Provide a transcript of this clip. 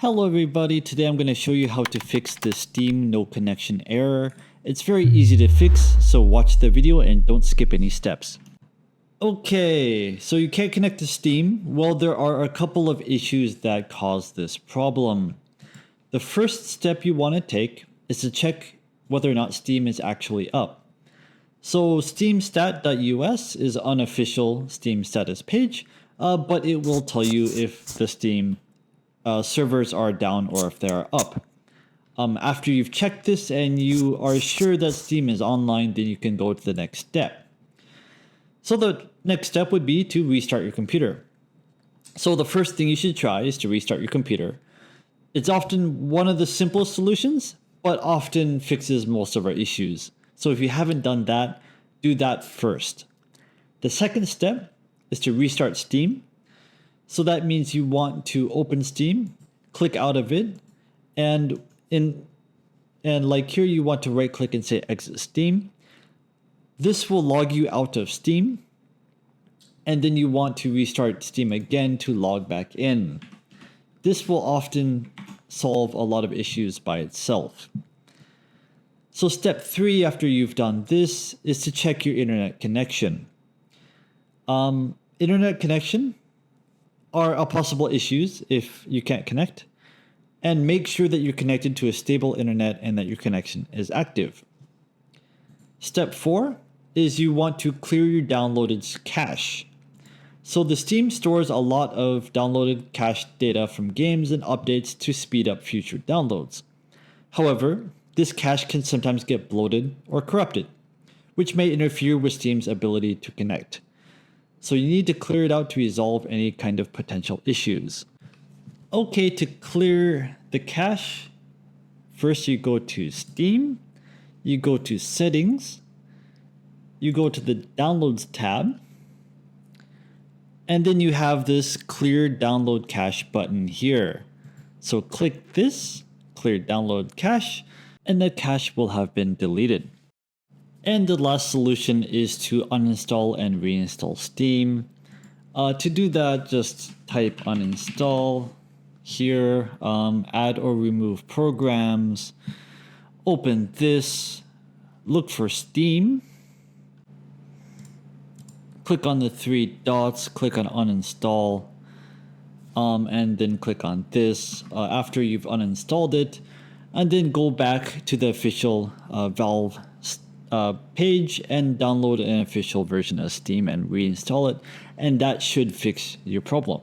Hello everybody, today I'm going to show you how to fix the Steam no connection error. It's very easy to fix, so watch the video and don't skip any steps. Okay, so you can't connect to Steam. Well, there are a couple of issues that cause this problem. The first step you want to take is to check whether or not Steam is actually up. So steamstat.us is an unofficial Steam status page, but it will tell you if the Steam servers are down or if they are up. After you've checked this and you are sure that Steam is online, then you can go to the next step. So the next step would be to restart your computer. So the first thing you should try is to restart your computer. It's often one of the simplest solutions, but often fixes most of our issues. So if you haven't done that, do that first. The second step is to restart Steam. So that means you want to open Steam, click out of it, and like here you want to right click and say exit Steam. This will log you out of Steam, and then you want to restart Steam again to log back in. This will often solve a lot of issues by itself. So step 3 after you've done this is to check your internet connection. Internet connection are possible issues if you can't connect, and make sure that you're connected to a stable internet and that your connection is active. Step 4 is you want to clear your downloaded cache. So the Steam stores a lot of downloaded cache data from games and updates to speed up future downloads. However, this cache can sometimes get bloated or corrupted, which may interfere with Steam's ability to connect. So you need to clear it out to resolve any kind of potential issues. Okay, to clear the cache, first you go to Steam, you go to Settings, you go to the Downloads tab, and then you have this Clear Download Cache button here. So click this, Clear Download Cache, and the cache will have been deleted. And the last solution is to uninstall and reinstall Steam. To do that, just type uninstall here, add or remove programs, open this, look for Steam, click on the 3 dots, click on uninstall, and then click on this after you've uninstalled it, and then go back to the official Valve page and download an official version of Steam and reinstall it, and that should fix your problem.